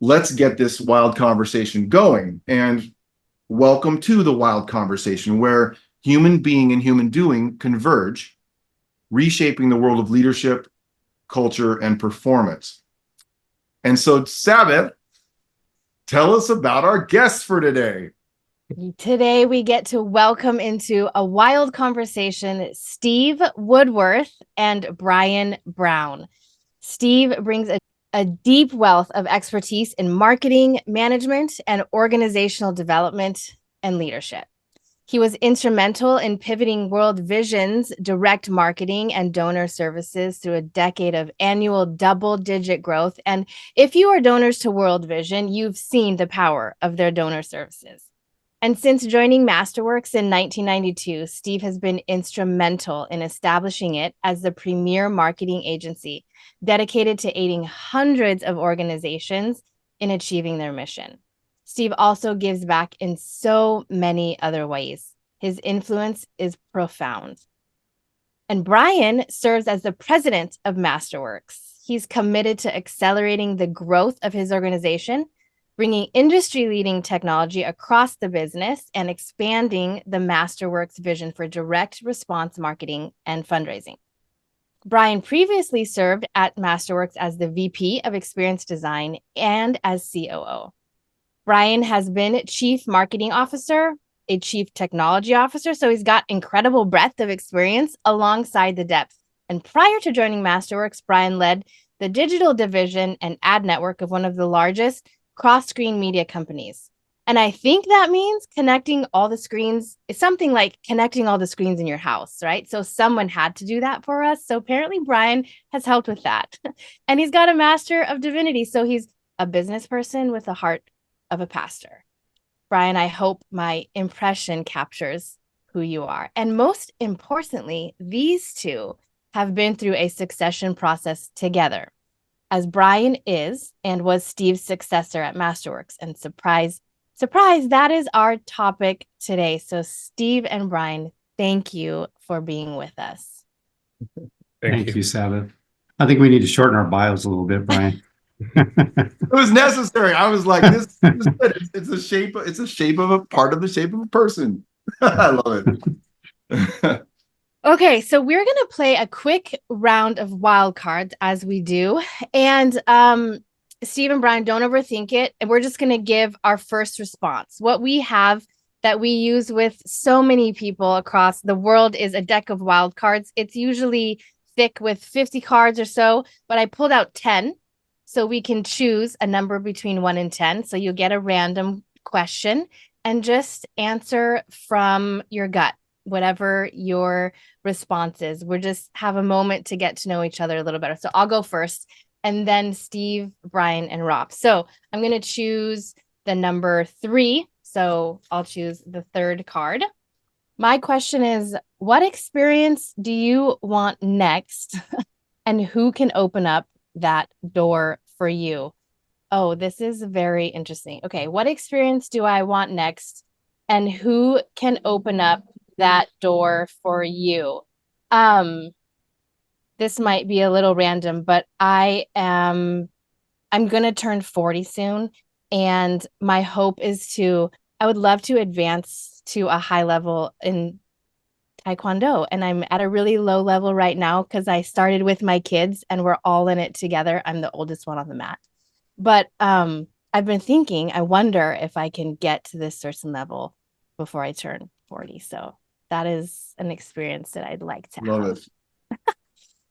let's get this wild conversation going. And welcome to the wild conversation, where human being and human doing converge, reshaping the world of leadership, culture, and performance. And so, Sabbath, tell us about our guests for today. Today, we get to welcome into a wild conversation Steve Woodworth and Bryan Brown. Steve brings a deep wealth of expertise in marketing, management, and organizational development and leadership. He was instrumental in pivoting World Vision's direct marketing and donor services through a decade of annual double-digit growth. And if you are donors to World Vision, you've seen the power of their donor services. And since joining Masterworks in 1992, Steve has been instrumental in establishing it as the premier marketing agency dedicated to aiding hundreds of organizations in achieving their mission. Steve also gives back in so many other ways. His influence is profound. And Bryan serves as the president of Masterworks. He's committed to accelerating the growth of his organization, bringing industry-leading technology across the business, and expanding the Masterworks vision for direct response marketing and fundraising. Bryan previously served at Masterworks as the VP of Experience Design and as COO. Bryan has been Chief Marketing Officer, a Chief Technology Officer, so he's got incredible breadth of experience alongside the depth. And prior to joining Masterworks, Bryan led the digital division and ad network of one of the largest cross-screen media companies. And I think that means connecting all the screens. It's something like connecting all the screens in your house, right? So someone had to do that for us. So apparently Bryan has helped with that. And he's got a Master of Divinity. So he's a business person with the heart of a pastor. Bryan, I hope my impression captures who you are. And most importantly, these two have been through a succession process together, as Bryan is and was Steve's successor at Masterworks. And surprise, surprise, that is our topic today. So Steve and Bryan, thank you for being with us. Thank you, Sabbath. I think we need to shorten our bios a little bit, Bryan. It was necessary. I was like, this is good. It's a shape of a part of the shape of a person. I love it. Okay, so we're going to play a quick round of wild cards as we do. And Steve and Bryan, don't overthink it. And we're just going to give our first response. What we have that we use with so many people across the world is a deck of wild cards. It's usually thick with 50 cards or so, but I pulled out 10. So we can choose a number between 1 and 10. So you'll get a random question and just answer from your gut, whatever your response is. We'll just have a moment to get to know each other a little better. So I'll go first, and then Steve, Bryan, and Rob. So I'm going to choose the number 3. So I'll choose the third card. My question is, what experience do you want next? And who can open up that door for you? Oh, this is very interesting. Okay, what experience do I want next? And who can open up that door for you? This might be a little random, but I'm gonna turn 40 soon, and my hope is I would love to advance to a high level in Taekwondo, and I'm at a really low level right now because I started with my kids and we're all in it together. I'm the oldest one on the mat, but I've been thinking, I wonder if I can get to this certain level before I turn 40. So that is an experience that I'd like to Love have. it.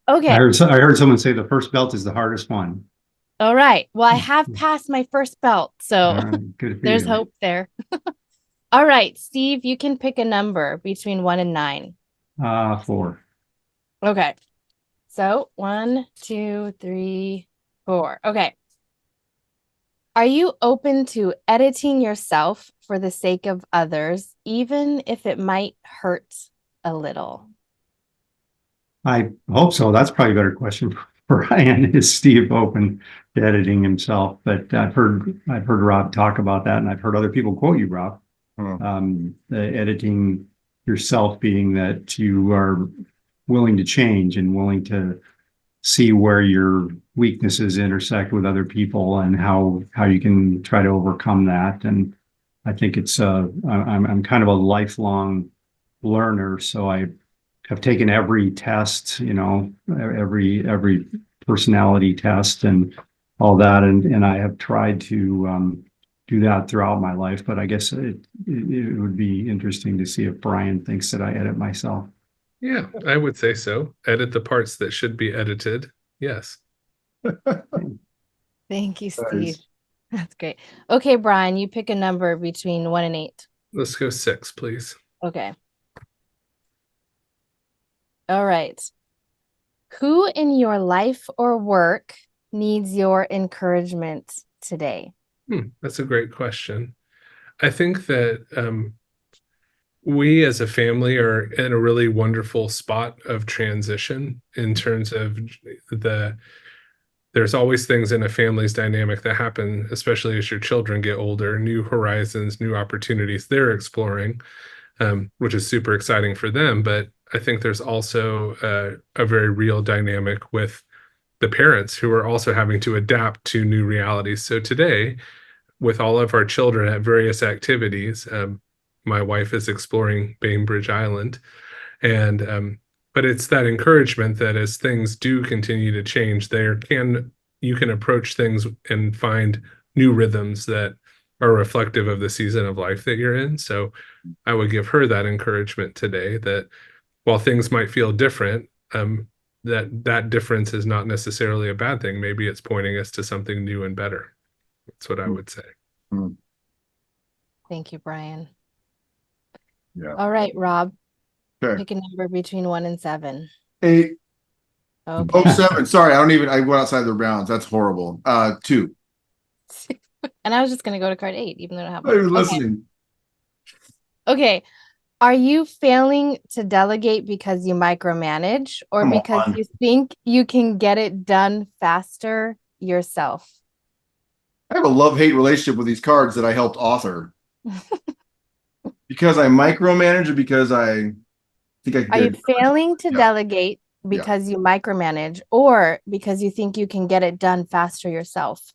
Okay. I heard someone say the first belt is the hardest one. All right. Well, I have passed my first belt, so Good there's hope there. All right, Steve, you can pick a number between 1 and 9. 4. Okay. So 1, 2, 3, 4. Okay. Are you open to editing yourself for the sake of others, even if it might hurt a little? I hope so. That's probably a better question for Bryan. Is Steve open to editing himself? But I've heard Rob talk about that, and I've heard other people quote you, Rob. The editing yourself being that you are willing to change and willing to see where your weaknesses intersect with other people and how you can try to overcome that. And I think I'm kind of a lifelong learner, so I have taken every test, every personality test and all that, and I have tried to do that throughout my life. But I guess it would be interesting to see if Bryan thinks that I edit myself. Yeah, I would say so. Edit the parts that should be edited. Yes. Thank you, Steve. Nice. That's great. Okay, Bryan, you pick a number between 1 and 8. Let's go 6, please. Okay. All right. Who in your life or work needs your encouragement today? That's a great question. I think that we as a family are in a really wonderful spot of transition in terms of there's always things in a family's dynamic that happen, especially as your children get older, new horizons, new opportunities they're exploring, which is super exciting for them. But I think there's also a very real dynamic with the parents who are also having to adapt to new realities. So today, with all of our children at various activities, my wife is exploring Bainbridge Island, and but it's that encouragement that as things do continue to change, you can approach things and find new rhythms that are reflective of the season of life that you're in. So I would give her that encouragement today, that while things might feel different, that difference is not necessarily a bad thing. Maybe it's pointing us to something new and better. That's what I would say. Thank you, Bryan. Yeah. All right, Rob. Okay. Pick a number between 1 and 7. 8. Okay. Oh, 7. Sorry, I went outside the rounds. That's horrible. 2. And I was just going to go to card 8, even though I don't have I was one. listening. Okay. Are you failing to delegate because you micromanage or Come because on. you think you can get it done faster yourself? I have a love-hate relationship with these cards that I helped author. Because I micromanage or because I think I can Are get you failing to Yeah. delegate because you micromanage or because you think you can get it done faster yourself?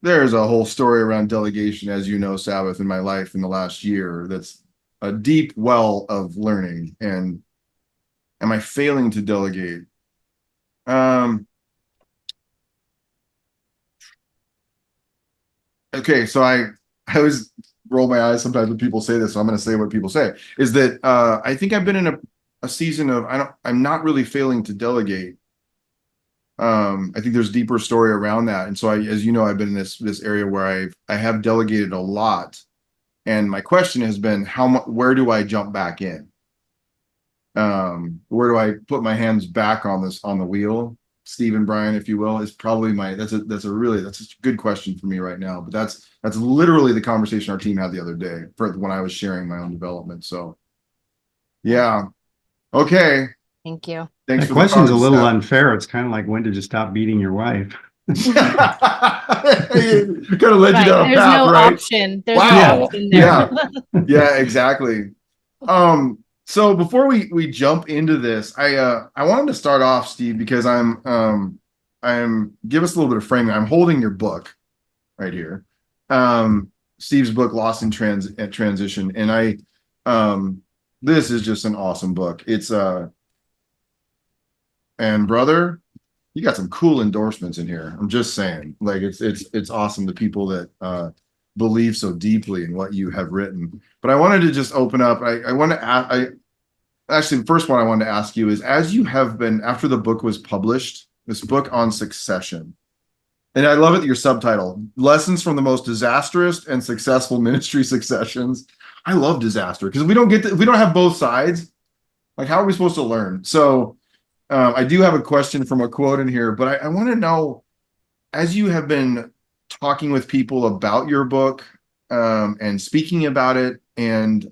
There's a whole story around delegation, as you know, Sabbath, in my life in the last year. That's a deep well of learning. And am I failing to delegate? Okay, so I always roll my eyes sometimes when people say this, so I'm going to say what people say. Is that I think I've been in a season of I'm not really failing to delegate. I think there's a deeper story around that, and so as you know, I've been in this area where I have delegated a lot, and my question has been where do I jump back in? Where do I put my hands back on the wheel? Steve and Bryan, if you will, is probably that's a good question for me right now. But that's literally the conversation our team had the other day when I was sharing my own development. So yeah. Okay. Thank you. Thanks That for question's the a little cards, unfair. It's kind of like, when did you stop beating your wife? Kind of led you down a There's path, no right? option. There's Wow. no option there. Yeah, exactly. So before we jump into this, I wanted to start off, Steve, because I'm give us a little bit of framing. I'm holding your book right here. Steve's book, Lost in Transition. And this is just an awesome book. It's and brother, you got some cool endorsements in here. I'm just saying, like it's awesome. The people that believe so deeply in what you have written. But I wanted to just open up. I want to ask. Actually, the first one I wanted to ask you is, as you have been after the book was published, this book on succession, and I love it. Your subtitle: Lessons from the Most Disastrous and Successful Ministry Successions. I love disaster because we don't have both sides. Like, how are we supposed to learn? So. I do have a question from a quote in here, but I want to know, as you have been talking with people about your book and speaking about it and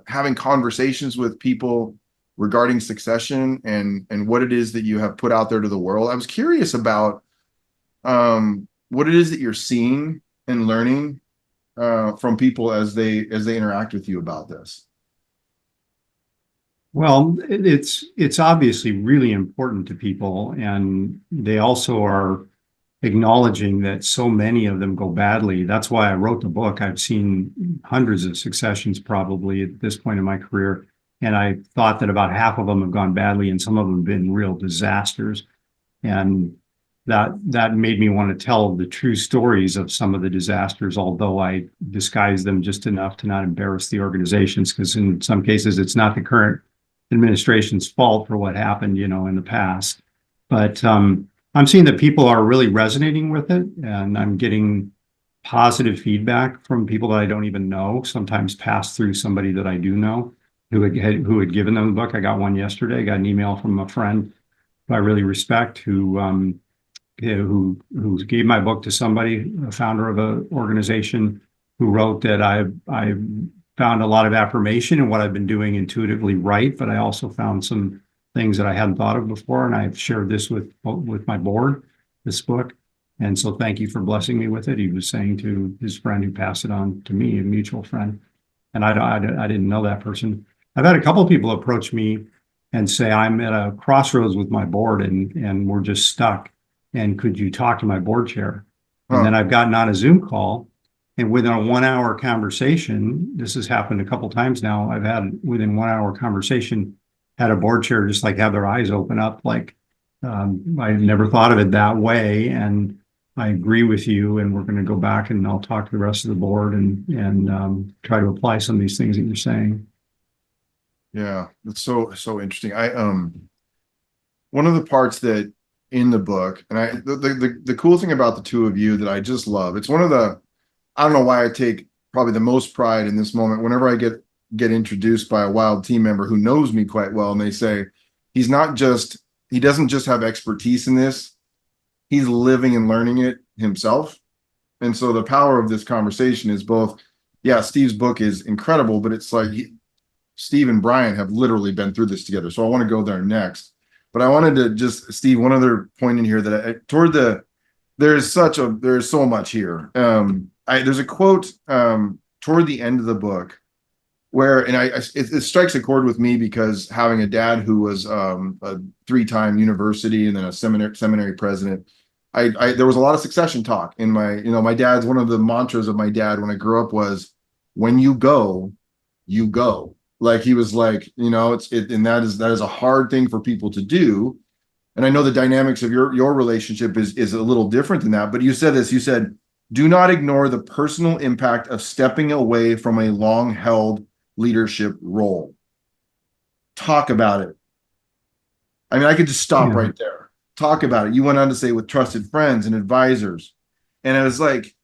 having conversations with people regarding succession and what it is that you have put out there to the world, I was curious about what it is that you're seeing and learning from people as they interact with you about this. Well, it's obviously really important to people, and they also are acknowledging that so many of them go badly. That's why I wrote the book. I've seen hundreds of successions probably at this point in my career, and I thought that about half of them have gone badly, and some of them have been real disasters. And that made me want to tell the true stories of some of the disasters, although I disguise them just enough to not embarrass the organizations, because in some cases it's not the current administration's fault for what happened, in the past. But I'm seeing that people are really resonating with it, and I'm getting positive feedback from people that I don't even know, sometimes passed through somebody that I do know who had given them the book. I got one yesterday. I got an email from a friend who I really respect who gave my book to somebody, a founder of an organization, who wrote that I found a lot of affirmation in what I've been doing intuitively right, but I also found some things that I hadn't thought of before, and I've shared this with my board, this book. And so thank you for blessing me with it. He was saying to his friend who passed it on to me, a mutual friend. And I didn't know that person. I've had a couple of people approach me and say, I'm at a crossroads with my board and we're just stuck. And could you talk to my board chair? And then I've gotten on a Zoom call, and within a 1 hour conversation, this has happened a couple of times now, I've had within 1 hour conversation, had a board chair just like have their eyes open up, like I never thought of it that way. And I agree with you, and we're going to go back and I'll talk to the rest of the board and try to apply some of these things that you're saying. Yeah, it's so interesting. One of the parts that in the book, and the cool thing about the two of you that I just love, it's one of the, I don't know why I take probably the most pride in this moment whenever I get introduced by a WiLD team member who knows me quite well, and they say he doesn't just have expertise in this, he's living and learning it himself. And so the power of this conversation is both, yeah, Steve's book is incredible, but it's like Steve and Bryan have literally been through this together. So I want to go there next. But I wanted to just, Steve, one other point in here that there's so much here. There's a quote toward the end of the book where, and it strikes a chord with me because having a dad who was a 3-time university and then a seminary president, there was a lot of succession talk in my dad's, one of the mantras of my dad when I grew up was, when you go, you go. Like he was like, and that is a hard thing for people to do. And I know the dynamics of your relationship is a little different than that. But you said this, you said, do not ignore the personal impact of stepping away from a long-held leadership role. Talk about it. I mean, I could just stop right there. Talk about it. You went on to say with trusted friends and advisors. And it was like,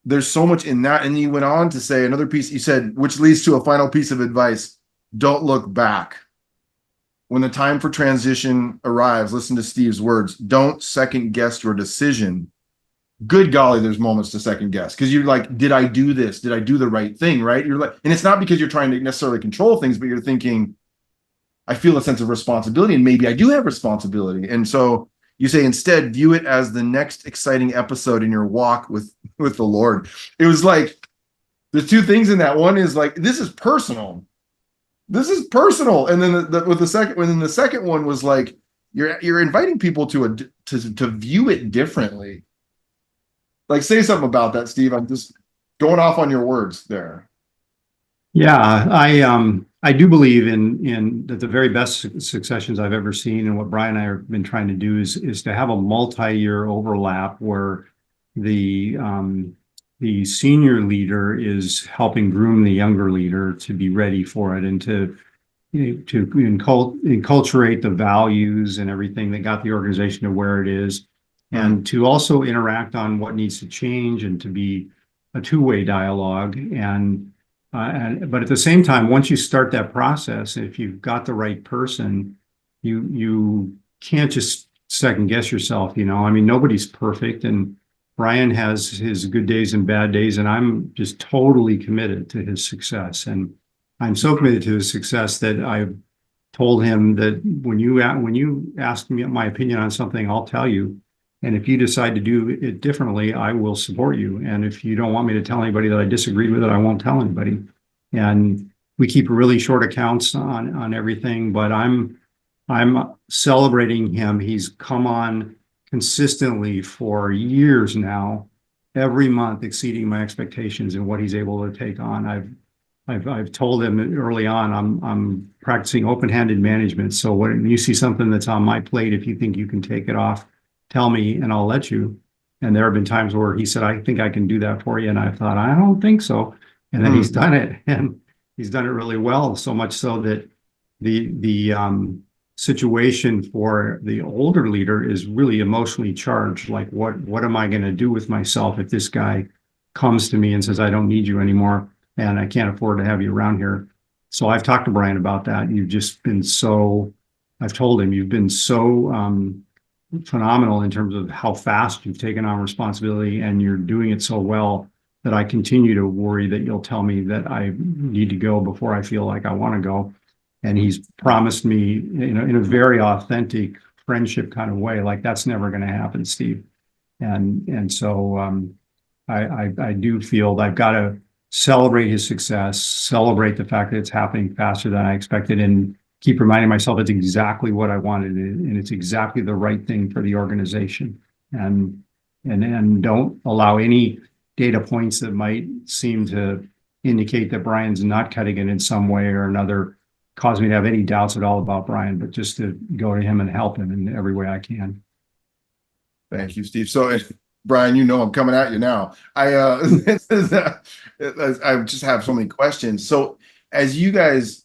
there's so much in that. And you went on to say another piece, you said, which leads to a final piece of advice. Don't look back. When the time for transition arrives, listen to Steve's words. Don't second guess your decision. Good golly, there's moments to second guess because you're like, did I do this? Did I do the right thing? Right? You're like, and it's not because you're trying to necessarily control things, but you're thinking, I feel a sense of responsibility and maybe I do have responsibility. And so you say instead view it as the next exciting episode in your walk with the Lord. It was like the two things in that. One is like, this is personal. This is personal. And then the second one was like, you're inviting people to view it differently. Like, say something about that, Steve. I'm just going off on your words there. Yeah, I do believe in that the very best successions I've ever seen, and what Bryan and I have been trying to do is to have a multi-year overlap where the senior leader is helping groom the younger leader to be ready for it and to enculturate the values and everything that got the organization to where it is, and to also interact on what needs to change and to be a two-way dialogue. But at the same time, once you start that process, if you've got the right person, you can't just second guess yourself. I mean, nobody's perfect, and Bryan has his good days and bad days, and I'm just totally committed to his success. And I'm so committed to his success that I've told him that when you ask me my opinion on something, I'll tell you. And if you decide to do it differently, I will support you. And if you don't want me to tell anybody that I disagreed with it, I won't tell anybody. And we keep really short accounts on everything, but I'm celebrating him. He's come on consistently for years now, every month exceeding my expectations and what he's able to take on. I've told him early on, I'm practicing open-handed management. So when you see something that's on my plate, if you think you can take it off, tell me and I'll let you. And there have been times where he said, I think I can do that for you. And I thought, I don't think so. And then he's done it, and he's done it really well. So much so that the situation for the older leader is really emotionally charged. Like, what am I going to do with myself if this guy comes to me and says, I don't need you anymore and I can't afford to have you around here? So I've talked to Bryan about that. You've just been so, I've told him, you've been so phenomenal in terms of how fast you've taken on responsibility, and you're doing it so well that I continue to worry that you'll tell me that I need to go before I feel like I want to go. And he's promised me, in a very authentic friendship kind of way, like, that's never going to happen, Steve. And so I do feel that I've got to celebrate his success, celebrate the fact that it's happening faster than I expected, and keep reminding myself it's exactly what I wanted, and it's exactly the right thing for the organization. And don't allow any data points that might seem to indicate that Bryan's not cutting it in some way or another cause me to have any doubts at all about Bryan, but just to go to him and help him in every way I can. Thank you, Steve. So, Bryan, I'm coming at you now. I just have so many questions. So, as you guys,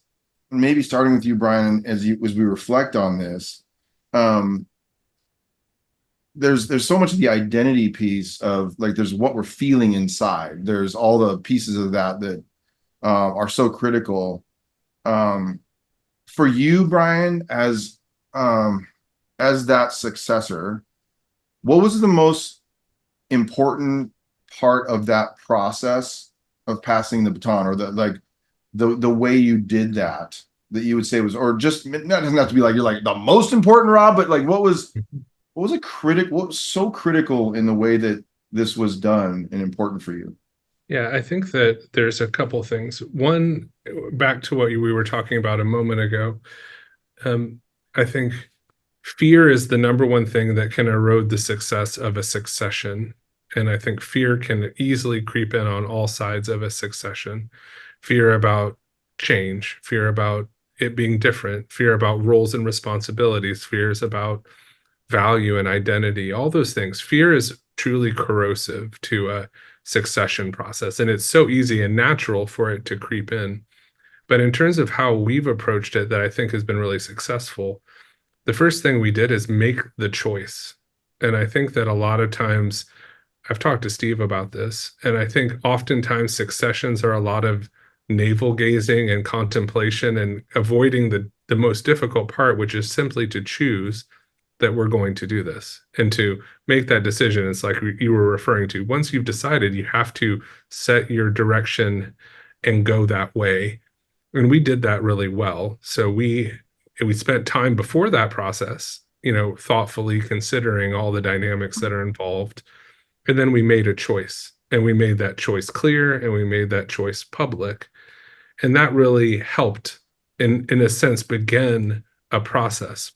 maybe starting with you, Bryan, as we reflect on this, there's so much of the identity piece of, like, there's what we're feeling inside. There's all the pieces of that are so critical. For you, Bryan, as that successor, what was the most important part of that process of passing the baton, or the way you did that you would say was, or just, that doesn't have to be like you're like the most important, Rob, but like what was so critical in the way that this was done and important for you? Yeah, I think that there's a couple things. One, back to what we were talking about a moment ago, I think fear is the number one thing that can erode the success of a succession. And I think fear can easily creep in on all sides of a succession. Fear about change, fear about it being different, fear about roles and responsibilities, fears about value and identity, all those things. Fear is truly corrosive to a succession process, and it's so easy and natural for it to creep in. But in terms of how we've approached it, that I think has been really successful, the first thing we did is make the choice. And I think that a lot of times, I've talked to Steve about this, and I think oftentimes successions are a lot of navel gazing and contemplation and avoiding the most difficult part, which is simply to choose that we're going to do this and to make that decision. It's like you were referring to, once you've decided, you have to set your direction and go that way. And we did that really well. So we spent time before that process, thoughtfully considering all the dynamics that are involved. And then we made a choice, and we made that choice clear, and we made that choice public. And that really helped, in a sense, begin a process.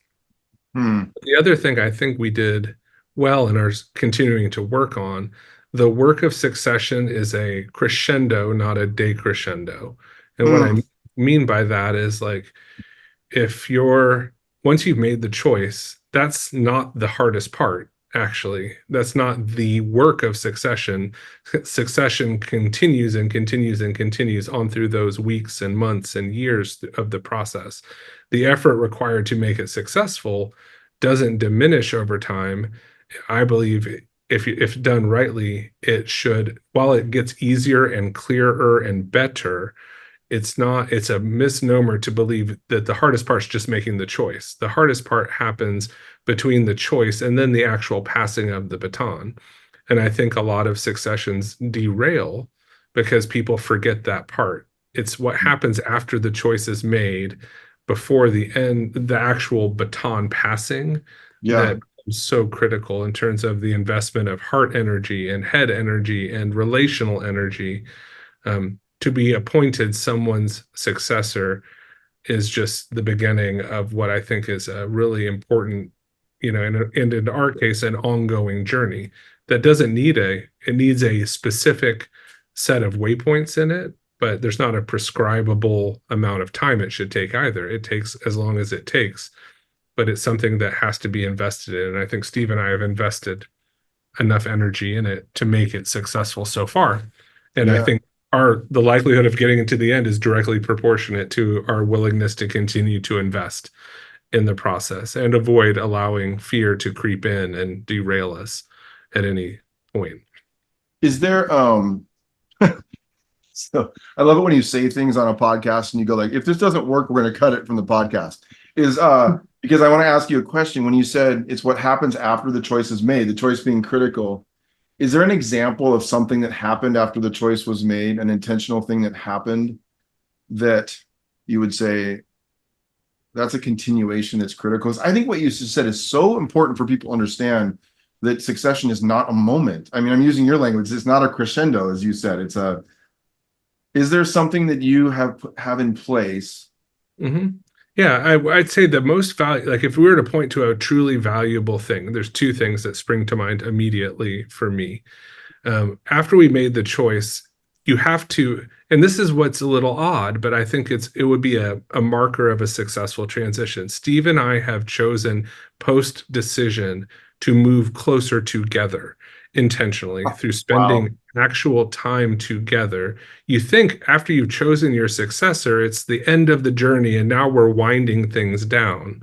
The other thing I think we did well and are continuing to work on, the work of succession is a crescendo, not a decrescendo. And what I mean by that is, like, once you've made the choice, that's not the hardest part. Actually, that's not the work of succession. Succession continues and continues and continues on through those weeks and months and years of the process. The effort required to make it successful doesn't diminish over time. I believe if done rightly, it should, while it gets easier and clearer and better, it's a misnomer to believe that the hardest part is just making the choice. The hardest part happens between the choice and then the actual passing of the baton. And I think a lot of successions derail because people forget that part. It's what happens after the choice is made, before the end, the actual baton passing, that is so critical in terms of the investment of heart energy and head energy and relational energy. to be appointed someone's successor is just the beginning of what I think is a really important, and in our case, an ongoing journey that doesn't need it needs a specific set of waypoints in it, but there's not a prescribable amount of time it should take either. It takes as long as it takes, but it's something that has to be invested in. And I think Steve and I have invested enough energy in it to make it successful so far. And I think the likelihood of getting into the end is directly proportionate to our willingness to continue to invest in the process and avoid allowing fear to creep in and derail us at any point. Is there so I love it when you say things on a podcast and you go like, if this doesn't work, we're going to cut it from the podcast. Because I want to ask you a question. When you said it's what happens after the choice is made, the choice being critical, is there an example of something that happened after the choice was made, an intentional thing that happened that you would say that's a continuation that's critical? Because I think what you just said is so important for people to understand that succession is not a moment. I mean, I'm using your language. It's not a crescendo, as you said. Is there something that you have in place? Mm-hmm. Yeah, I'd say the most value, like if we were to point to a truly valuable thing, there's two things that spring to mind immediately for me. After we made the choice, you have to, and this is what's a little odd, but I think it would be a marker of a successful transition. Steve and I have chosen post-decision to move closer together intentionally through spending actual time together. You think after you've chosen your successor, it's the end of the journey and now we're winding things down.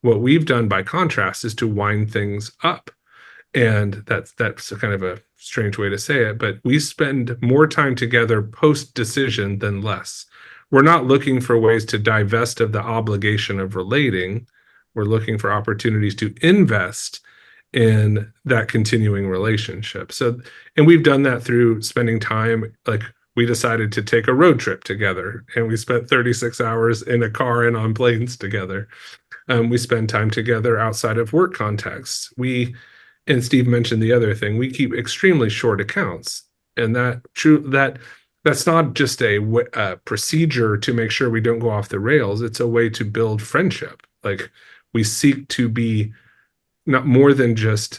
What we've done by contrast is to wind things up. And that's a kind of a strange way to say it, but we spend more time together post-decision than less. We're not looking for ways to divest of the obligation of relating. We're looking for opportunities to invest in that continuing relationship. So, and we've done that through spending time, like we decided to take a road trip together and we spent 36 hours in a car and on planes together. We spend time together outside of work contexts. And Steve mentioned the other thing, we keep extremely short accounts, and that's not just a procedure to make sure we don't go off the rails. It's a way to build friendship. Like we seek to be not more than just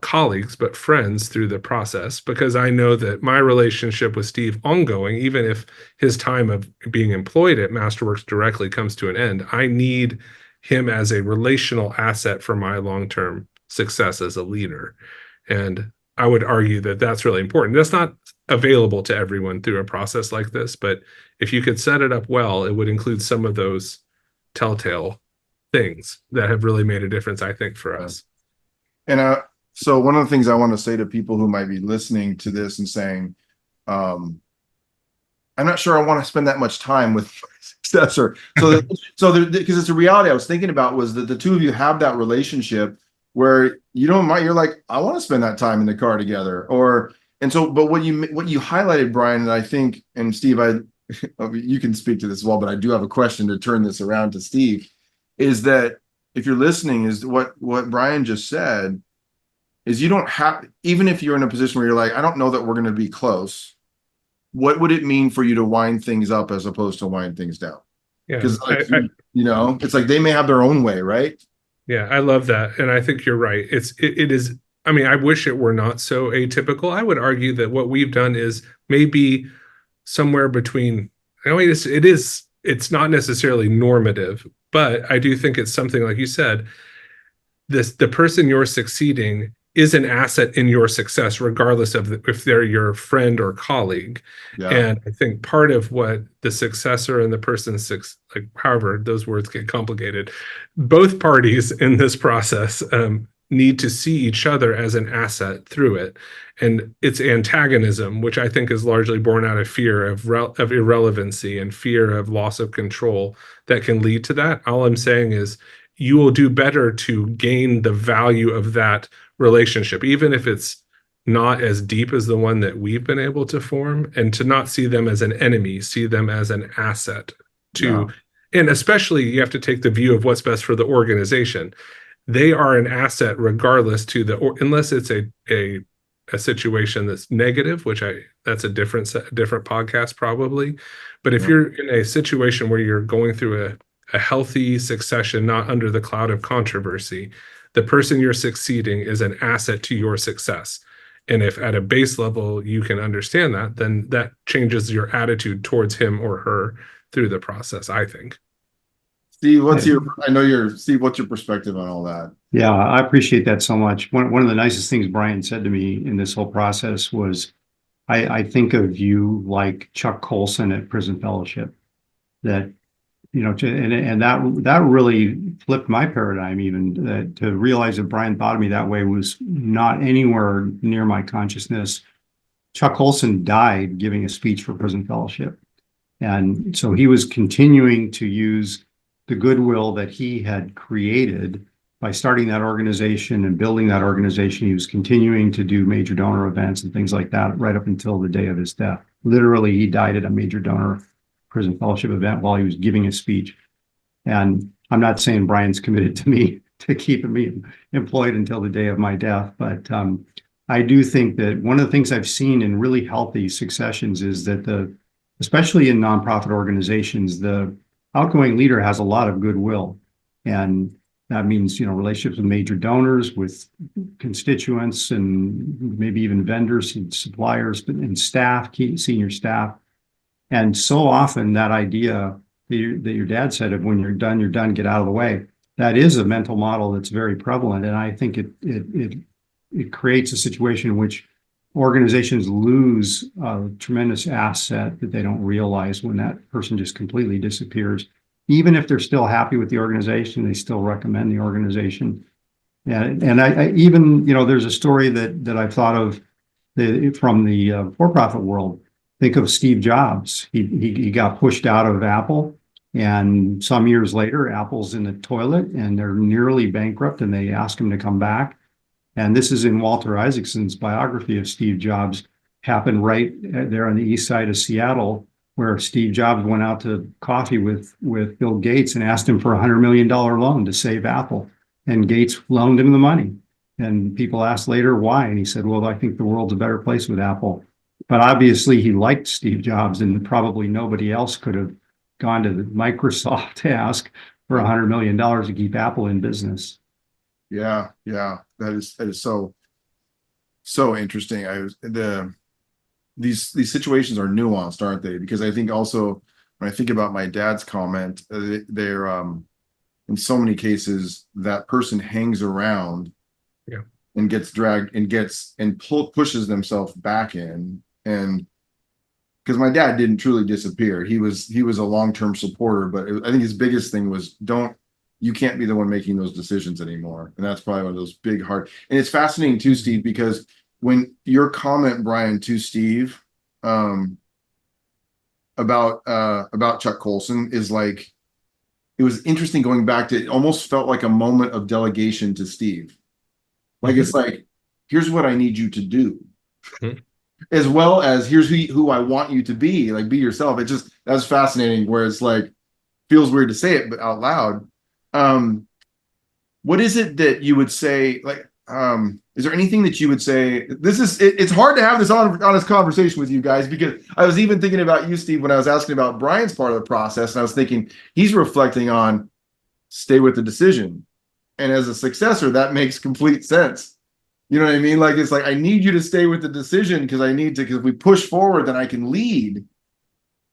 colleagues, but friends through the process, because I know that my relationship with Steve ongoing, even if his time of being employed at Masterworks directly comes to an end, I need him as a relational asset for my long-term success as a leader. And I would argue that that's really important. That's not available to everyone through a process like this, but if you could set it up well, it would include some of those telltale things that have really made a difference, I think, for us. And so one of the things I want to say to people who might be listening to this and saying, I'm not sure I want to spend that much time with my successor. Because it's a reality I was thinking about was that the two of you have that relationship where you don't mind, you're like, I want to spend that time in the car together. But what you highlighted, Bryan, and I think, and Steve, you can speak to this as well, but I do have a question to turn this around to Steve, is that if you're listening, is what Bryan just said, is you don't have, even if you're in a position where you're like, I don't know that we're going to be close, what would it mean for you to wind things up as opposed to wind things down? Yeah, because it's like they may have their own way, right? Yeah, I love that. And I think you're right. It is, I mean, I wish it were not so atypical. I would argue that what we've done is maybe somewhere between, I mean, it's not necessarily normative, but I do think it's something like you said, the person you're succeeding is an asset in your success, regardless of if they're your friend or colleague. Yeah. And I think part of what the successor and the person's however those words get complicated, both parties in this process need to see each other as an asset through it. And it's antagonism, which I think is largely born out of fear of irrelevancy and fear of loss of control that can lead to that. All I'm saying is you will do better to gain the value of that relationship, even if it's not as deep as the one that we've been able to form, and to not see them as an enemy, see them as an asset to, and especially you have to take the view of what's best for the organization. They are an asset regardless to unless it's a a situation that's negative, that's a different podcast probably. But if you're in a situation where you're going through a healthy succession, not under the cloud of controversy, the person you're succeeding is an asset to your success. And if at a base level you can understand that, then that changes your attitude towards him or her through the process, I think. Steve, Steve, what's your perspective on all that? Yeah, I appreciate that so much. One of the nicest things Bryan said to me in this whole process was, I think of you like Chuck Colson at Prison Fellowship. That, and that really flipped my paradigm, even to realize that Bryan thought of me that way was not anywhere near my consciousness. Chuck Colson died giving a speech for Prison Fellowship. And so he was continuing to use the goodwill that he had created by starting that organization and building that organization. He was continuing to do major donor events and things like that right up until the day of his death. Literally, he died at a major donor Prison Fellowship event while he was giving a speech. And I'm not saying Bryan's committed to me to keeping me employed until the day of my death, but I do think that one of the things I've seen in really healthy successions is that especially in nonprofit organizations, the outgoing leader has a lot of goodwill. And that means, relationships with major donors, with constituents, and maybe even vendors and suppliers and staff, key senior staff. And so often that idea that your dad said of when you're done, get out of the way. That is a mental model that's very prevalent. And I think it creates a situation in which organizations lose a tremendous asset that they don't realize when that person just completely disappears. Even if they're still happy with the organization, they still recommend the organization. And I even, there's a story that I've thought of from the for-profit world. Think of Steve Jobs. He got pushed out of Apple, and some years later, Apple's in the toilet and they're nearly bankrupt, and they ask him to come back. And this is in Walter Isaacson's biography of Steve Jobs, happened right there on the east side of Seattle, where Steve Jobs went out to coffee with Bill Gates and asked him for a $100 million loan to save Apple. And Gates loaned him the money. And people asked later why. And he said, well, I think the world's a better place with Apple. But obviously he liked Steve Jobs, and probably nobody else could have gone to Microsoft to ask for $100 million to keep Apple in business. Yeah. That is so interesting. These situations are nuanced, aren't they? Because I think also when I think about my dad's comment, they're in so many cases that person hangs around and gets dragged and pushes themselves back in. And because my dad didn't truly disappear, he was a long-term supporter, but I think his biggest thing was you can't be the one making those decisions anymore. And that's probably one of those big hard. And it's fascinating too, Steve, because when your comment, Bryan, to Steve, about Chuck Colson is like, it was interesting going back to, it almost felt like a moment of delegation to Steve. Like, it's like, here's what I need you to do. As well as here's who I want you to be, like, be yourself. That's fascinating, where it's like, feels weird to say it, but out loud. What is it that you would say, like, is there anything that you would say? It's hard to have this honest conversation with you guys, because I was even thinking about you, Steve, when I was asking about Bryan's part of the process, and I was thinking he's reflecting on stay with the decision. And as a successor, that makes complete sense. You know what I mean? Like, it's like, I need you to stay with the decision because if we push forward, then I can lead.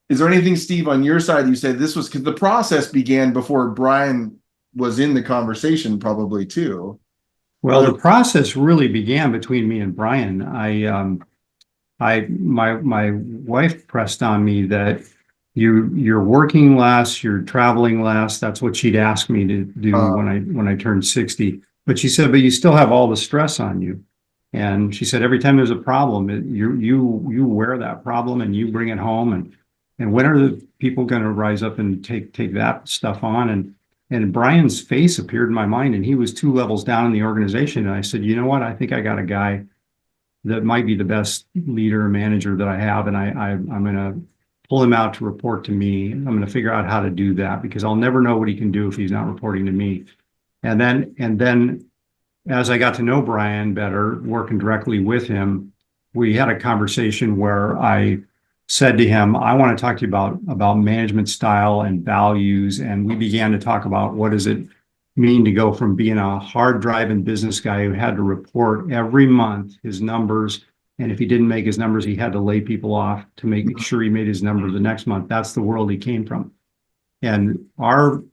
Is there anything, Steve, on your side you said this was, because the process began before Bryan was in the conversation probably too? Well, the process really began between me and Bryan. My wife pressed on me that you're working less, you're traveling less. That's what she'd asked me to do when I turned 60. But she said, but you still have all the stress on you. And she said, every time there's a problem, you wear that problem and you bring it home. And when are the people going to rise up and take that stuff on? And Bryan's face appeared in my mind, and he was 2 levels down in the organization. And I said, you know what? I think I got a guy that might be the best leader or manager that I have. And I'm going to pull him out to report to me. I'm going to figure out how to do that, because I'll never know what he can do if he's not reporting to me. And then as I got to know Bryan better, working directly with him, we had a conversation where I said to him, I want to talk to you about management style and values. And we began to talk about what does it mean to go from being a hard driving business guy who had to report every month his numbers. And if he didn't make his numbers, he had to lay people off to make sure he made his numbers the next month. That's the world he came from. And our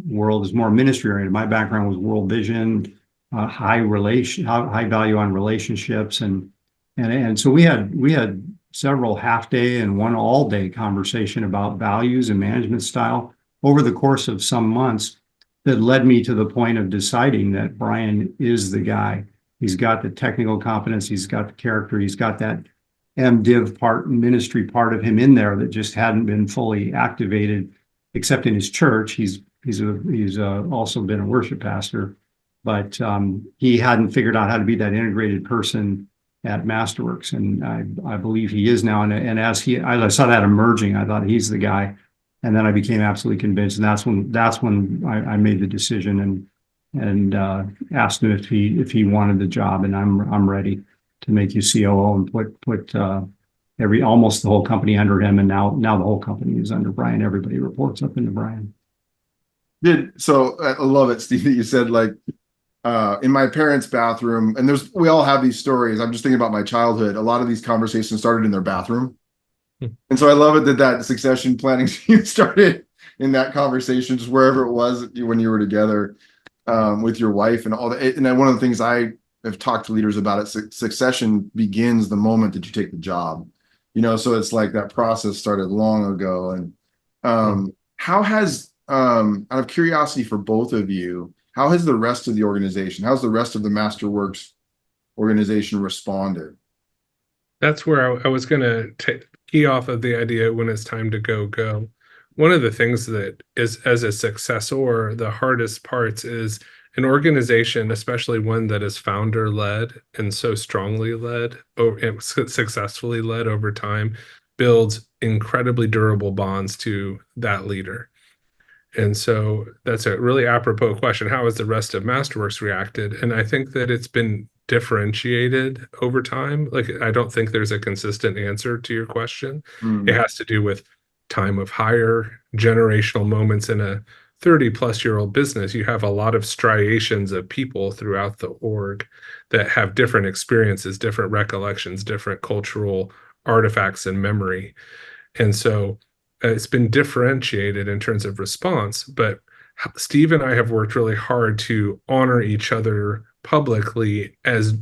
world is more ministry oriented. My background was world vision, high value on relationships, and so we had several half day and one all day conversation about values and management style over the course of some months that led me to the point of deciding that Bryan is the guy. He's got the technical competence, he's got the character, he's got that MDiv part, ministry part of him in there that just hadn't been fully activated, except in his church. He's also been a worship pastor, but he hadn't figured out how to be that integrated person at Masterworks, and I believe he is now. And as I saw that emerging, I thought he's the guy, and then I became absolutely convinced. And that's when I made the decision and asked him if he wanted the job, and I'm ready to make you COO and put almost the whole company under him, and now the whole company is under Bryan. Everybody reports up into Bryan. So I love it, Steve, that you said, like, in my parents' bathroom, and we all have these stories. I'm just thinking about my childhood. A lot of these conversations started in their bathroom. And so I love it that succession planning started in that conversation, just wherever it was when you were together with your wife and all that. And one of the things I have talked to leaders about it, succession begins the moment that you take the job. So it's like that process started long ago. And how has, out of curiosity for both of you, how has the rest of the organization, how's the rest of the Masterworks organization responded? That's where I was going to key off of the idea when it's time to go. One of the things that is, as a successor, the hardest parts is an organization, especially one that is founder-led and so strongly led and successfully led over time, builds incredibly durable bonds to that leader. And so that's a really apropos question. How has the rest of Masterworks reacted? And I think that it's been differentiated over time. Like, I don't think there's a consistent answer to your question. It has to do with time of hire, generational moments in a 30-plus-year-old business. You have a lot of striations of people throughout the org that have different experiences, different recollections, different cultural artifacts and memory. And so it's been differentiated in terms of response, but Steve and I have worked really hard to honor each other publicly as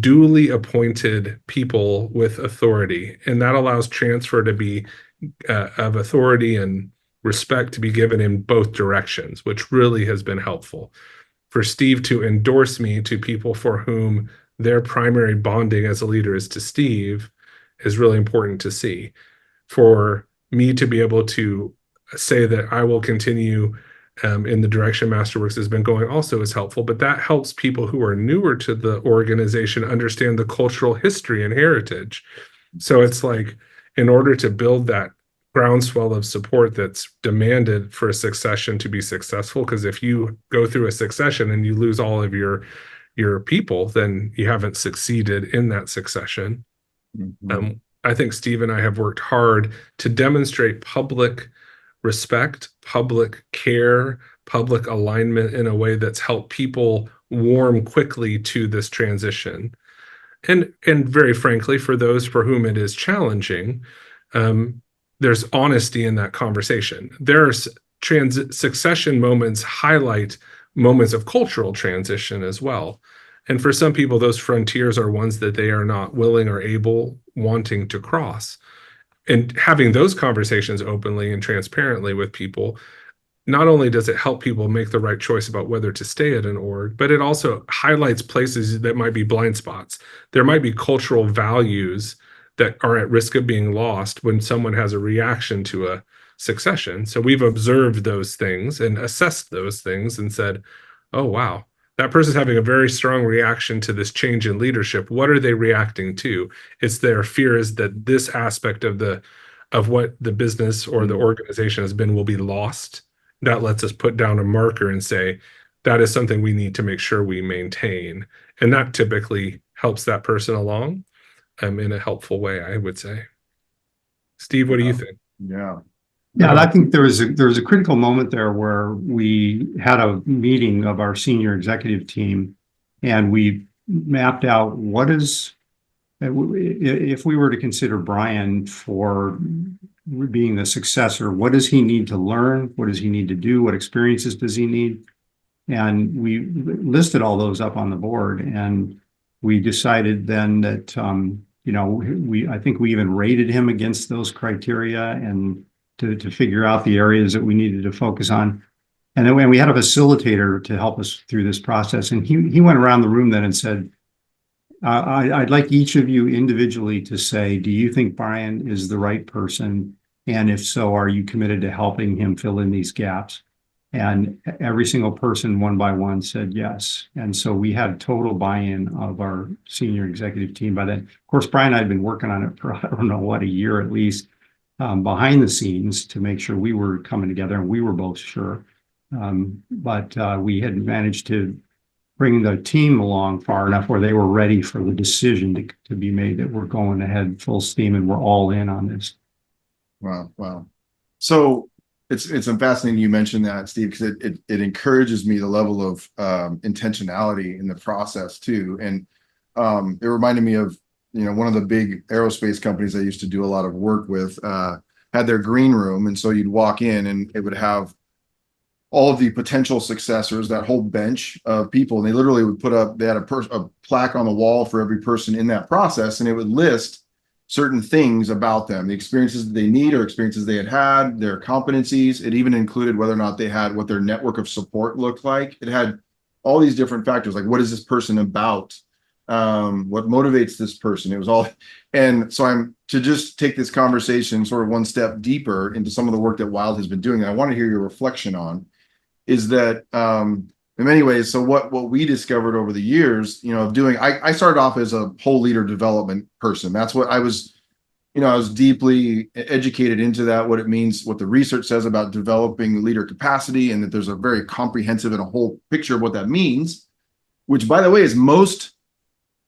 duly appointed people with authority. And that allows transfer to be of authority and respect to be given in both directions, which really has been helpful. For Steve to endorse me to people for whom their primary bonding as a leader is to Steve is really important to see. For me to be able to say that I will continue in the direction Masterworks has been going also is helpful, but that helps people who are newer to the organization understand the cultural history and heritage. So it's like, in order to build that groundswell of support that's demanded for a succession to be successful, because if you go through a succession and you lose all of your people, then you haven't succeeded in that succession. I think Steve and I have worked hard to demonstrate public respect, public care, public alignment in a way that's helped people warm quickly to this transition. And very frankly, for those for whom it is challenging, there's honesty in that conversation. There's succession moments highlight moments of cultural transition as well. And for some people, those frontiers are ones that they are not willing or able, wanting to cross. And having those conversations openly and transparently with people, not only does it help people make the right choice about whether to stay at an org, but it also highlights places that might be blind spots. There might be cultural values that are at risk of being lost when someone has a reaction to a succession. So we've observed those things and assessed those things and said, oh, wow, that person's having a very strong reaction to this change in leadership. What are they reacting to? It's their fears that this aspect of what the business or the organization has been will be lost. That lets us put down a marker and say, that is something we need to make sure we maintain. And that typically helps that person along in a helpful way, I would say. Steve, what do you think? Yeah. Yeah, I think there was a critical moment there where we had a meeting of our senior executive team, and we mapped out what is, if we were to consider Bryan for being the successor, what does he need to learn? What does he need to do? What experiences does he need? And we listed all those up on the board, and we decided then that, I think we even rated him against those criteria and to figure out the areas that we needed to focus on. And then we had a facilitator to help us through this process. And he went around the room then and said, I'd like each of you individually to say, do you think Bryan is the right person? And if so, are you committed to helping him fill in these gaps? And every single person, one by one, said yes. And so we had total buy-in of our senior executive team by then. Of course, Bryan and I had been working on it for, I don't know what, a year at least, behind the scenes to make sure we were coming together, and we were both sure. But we had managed to bring the team along far enough where they were ready for the decision to be made that we're going ahead full steam and we're all in on this. Wow. So it's fascinating you mentioned that, Steve, because it encourages me the level of intentionality in the process too. And it reminded me of, one of the big aerospace companies I used to do a lot of work with had their green room. And so you'd walk in and it would have all of the potential successors, that whole bench of people. And they literally would they had a plaque on the wall for every person in that process. And it would list certain things about them, the experiences that they need or experiences they had, their competencies. It even included whether or not they had what their network of support looked like. It had all these different factors, like what is this person about? What motivates this person? It was all. And so I'm to just take this conversation sort of one step deeper into some of the work that WiLD has been doing. And I want to hear your reflection on is that in many ways, so what we discovered over the years, of doing, I started off as a whole leader development person. That's what I was, I was deeply educated into that, what it means, what the research says about developing leader capacity, and that there's a very comprehensive and a whole picture of what that means, which, by the way, is most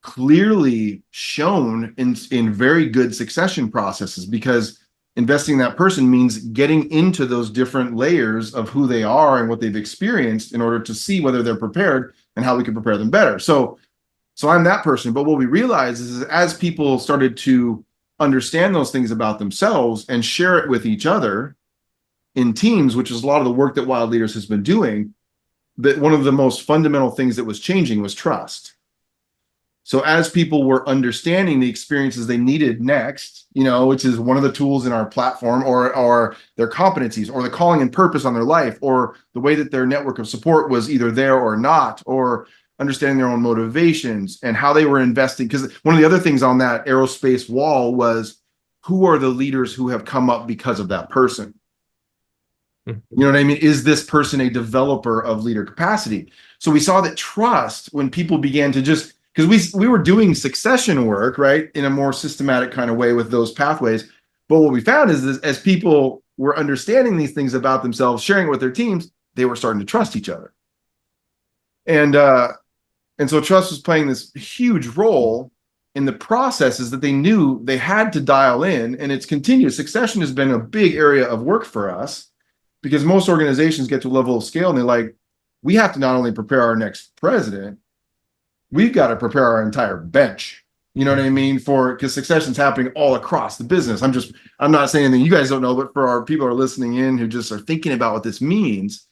clearly shown in very good succession processes, because investing in that person means getting into those different layers of who they are and what they've experienced in order to see whether they're prepared and how we can prepare them better. So I'm that person. But what we realized is as people started to understand those things about themselves and share it with each other in teams, which is a lot of the work that WiLD Leaders has been doing, that one of the most fundamental things that was changing was trust. So as people were understanding the experiences they needed next, which is one of the tools in our platform, or their competencies, or the calling and purpose on their life, or the way that their network of support was either there or not, or understanding their own motivations and how they were investing. Because one of the other things on that aerospace wall was, who are the leaders who have come up because of that person? You know what I mean? Is this person a developer of leader capacity? So we saw that trust, when people began to just, because we were doing succession work, right, in a more systematic kind of way with those pathways. But what we found is as people were understanding these things about themselves, sharing it with their teams, they were starting to trust each other. And so trust was playing this huge role in the processes that they knew they had to dial in. And it's continuous. Succession has been a big area of work for us, because most organizations get to a level of scale and they're like, we have to not only prepare our next president, we've got to prepare our entire bench. You know what I mean? Because succession's happening all across the business. I'm not saying anything you guys don't know, but for our people who are listening in who just are thinking about what this means.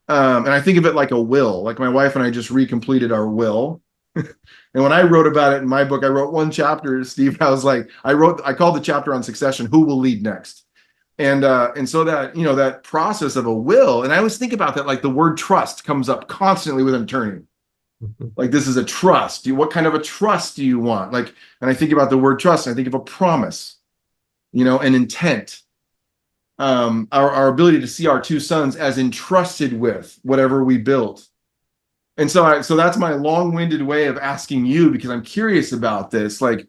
And I think of it like a will. Like my wife and I just recompleted our will. And when I wrote about it in my book, I wrote one chapter, Steve. I was like, I called the chapter on succession, Who Will Lead Next? And so that, that process of a will, and I always think about that, like the word trust comes up constantly with an attorney. Like, this is a trust. What kind of a trust do you want? Like, and I think about the word trust, and I think of a promise, an intent. Our ability to see our two sons as entrusted with whatever we build. And so that's my long-winded way of asking you, because I'm curious about this. Like,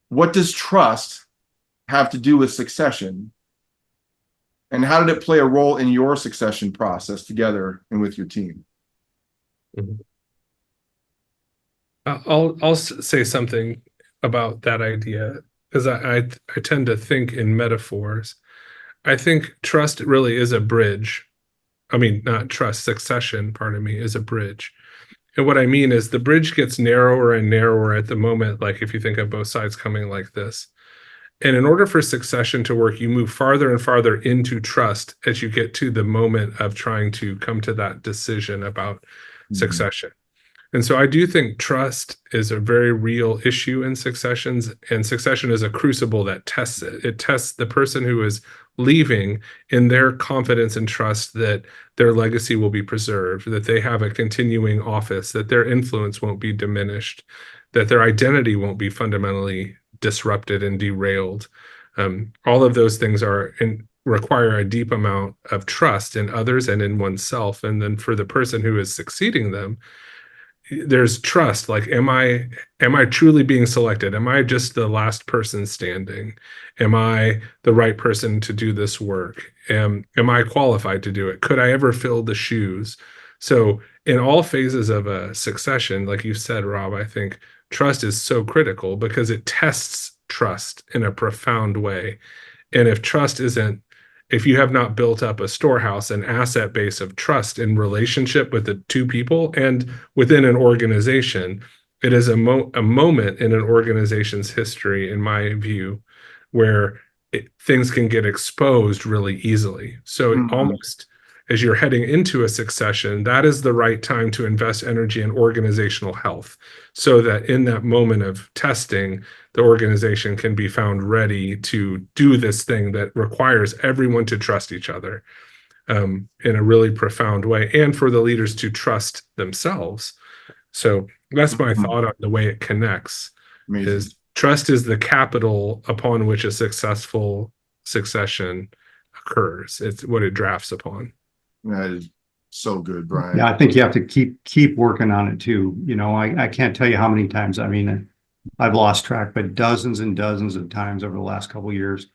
what does trust have to do with succession? And how did it play a role in your succession process together and with your team? Mhm. Say something about that idea because I tend to think in metaphors. I think trust really is a bridge. I mean, not trust, succession, pardon me, is a bridge. And what I mean is the bridge gets narrower and narrower at the moment, like if you think of both sides coming like this. And in order for succession to work, you move farther and farther into trust as you get to the moment of trying to come to that decision about succession. And so I do think trust is a very real issue in successions, and succession is a crucible that tests it. It tests the person who is leaving in their confidence and trust that their legacy will be preserved, that they have a continuing office, that their influence won't be diminished, that their identity won't be fundamentally disrupted and derailed. All of those things require a deep amount of trust in others and in oneself. And then for the person who is succeeding them, there's trust. Like, am I truly being selected? Am I just the last person standing? Am I the right person to do this work? Am I qualified to do it? Could I ever fill the shoes? So in all phases of a succession, like you said, Rob, I think trust is so critical because it tests trust in a profound way. And if you have not built up a storehouse, an asset base of trust in relationship with the two people and within an organization, it is a moment in an organization's history, in my view, where things can get exposed really easily. So almost as you're heading into a succession, that is the right time to invest energy in organizational health, so that in that moment of testing, the organization can be found ready to do this thing that requires everyone to trust each other in a really profound way, and for the leaders to trust themselves. So that's my thought on the way it connects. Amazing. Is trust is the capital upon which a successful succession occurs. It's what it drafts upon. That is so good, Bryan. Yeah, I think you have to keep working on it too. You know, I can't tell you how many times, I mean, I've lost track, but dozens and dozens of times over the last couple of years,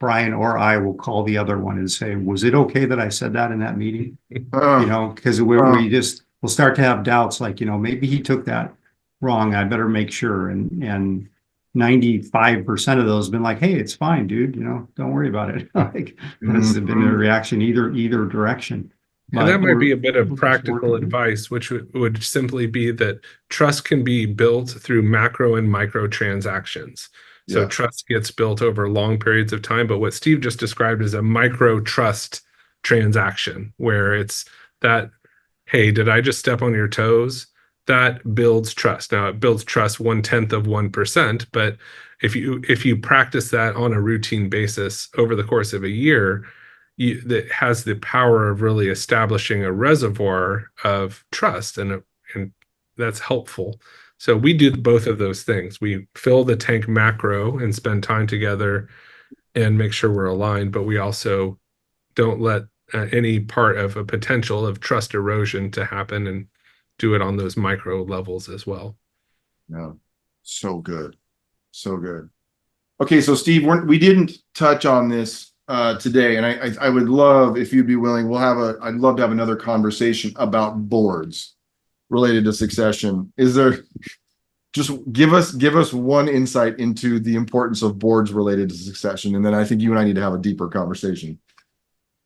Bryan or I will call the other one and say, was it okay that I said that in that meeting? You know, because we'll start to have doubts, like, you know, maybe he took that wrong. I better make sure. And 95% of those have been like, hey, it's fine, dude. You know, don't worry about it. Like, that's been the reaction either direction. And that might be a bit of practical advice, which would simply be that trust can be built through macro and micro transactions. So trust gets built over long periods of time. But what Steve just described is a micro trust transaction, where it's that, hey, did I just step on your toes? That builds trust. Now, it builds trust 0.1%, but if you practice that on a routine basis over the course of a year, that has the power of really establishing a reservoir of trust, and that's helpful. So we do both of those things. We fill the tank macro and spend time together and make sure we're aligned, but we also don't let any part of a potential of trust erosion to happen, and do it on those micro levels as well. Yeah, so good. So good. Okay, so Steve, we didn't touch on this today, and I would love, if you'd be willing, I'd love to have another conversation about boards related to succession. Is there, just give us one insight into the importance of boards related to succession, and then I think you and I need to have a deeper conversation.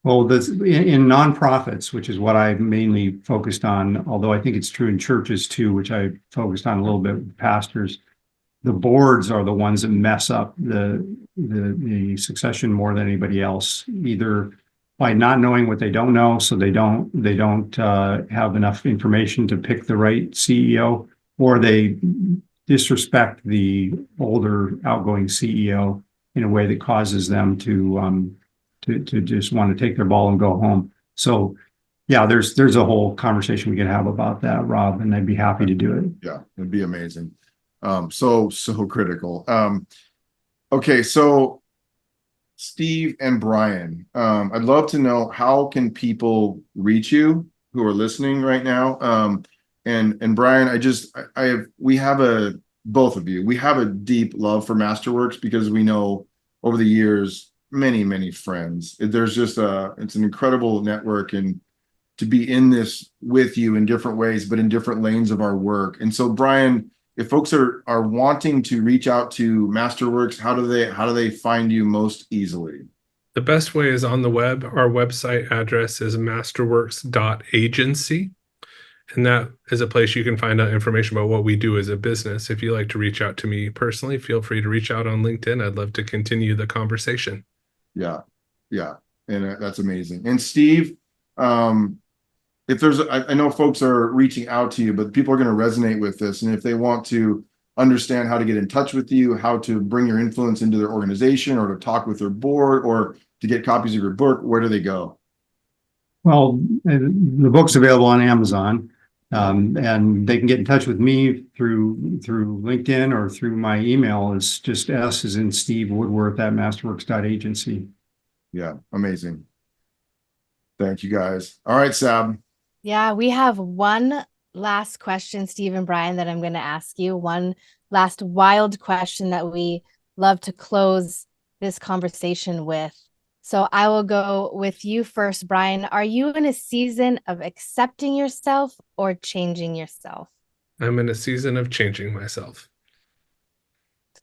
Well, in nonprofits, which is what I mainly focused on, although I think it's true in churches too, which I focused on a little bit with pastors, the boards are the ones that mess up the succession more than anybody else, either by not knowing what they don't know, so they don't have enough information to pick the right CEO, or they disrespect the older outgoing CEO in a way that causes them to just want to take their ball and go home. So yeah, there's a whole conversation we could have about that, Rob, and I'd be happy to do it. Yeah, it'd be amazing. So critical. Okay, so Steve and Bryan, I'd love to know, how can people reach you who are listening right now? And Bryan, both of you, we have a deep love for Masterworks, because we know over the years, many friends. There's just it's an incredible network, and to be in this with you in different ways, but in different lanes of our work. And so, Bryan, if folks are wanting to reach out to Masterworks, how do they find you most easily? The best way is on the web. Our website address is masterworks.agency. And that is a place you can find out information about what we do as a business. If you like to reach out to me personally, feel free to reach out on LinkedIn. I'd love to continue the conversation. Yeah. And that's amazing. And Steve, if there's, I know folks are reaching out to you, but people are going to resonate with this. And if they want to understand how to get in touch with you, how to bring your influence into their organization, or to talk with their board, or to get copies of your book, where do they go? Well, the book's available on Amazon. And they can get in touch with me through LinkedIn, or through my email. Is just S as in Steve Woodworth at masterworks.agency. Yeah, amazing. Thank you, guys. All right, Sab. Yeah, we have one last question, Steve and Bryan, that I'm going to ask you. One last wild question that we love to close this conversation with. So I will go with you first, Bryan. Are you in a season of accepting yourself or changing yourself? I'm in a season of changing myself.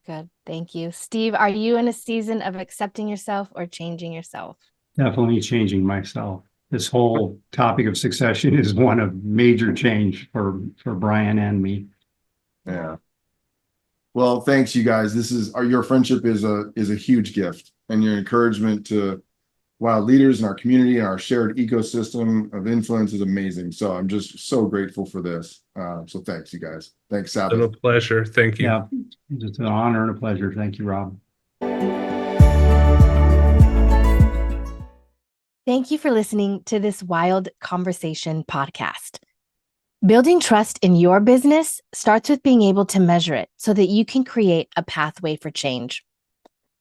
Good. Thank you. Steve, are you in a season of accepting yourself or changing yourself? Definitely changing myself. This whole topic of succession is one of major change for Bryan and me. Yeah. Well, thanks, you guys. Your friendship is a huge gift, and your encouragement to WiLD leaders in our community and our shared ecosystem of influence is amazing. So I'm just so grateful for this. So thanks, you guys. Thanks, Sabbath. It's been a pleasure. Thank you. Yeah, it's an honor and a pleasure. Thank you, Rob. Thank you for listening to this WiLD Conversation podcast. Building trust in your business starts with being able to measure it so that you can create a pathway for change.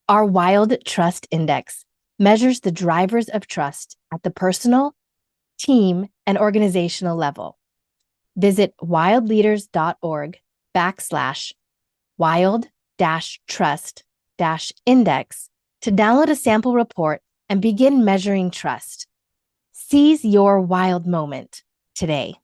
Our WiLD Trust Index measures the drivers of trust at the personal, team, and organizational level. Visit wildleaders.org/wild-trust-index to download a sample report and begin measuring trust. Seize your WiLD moment today.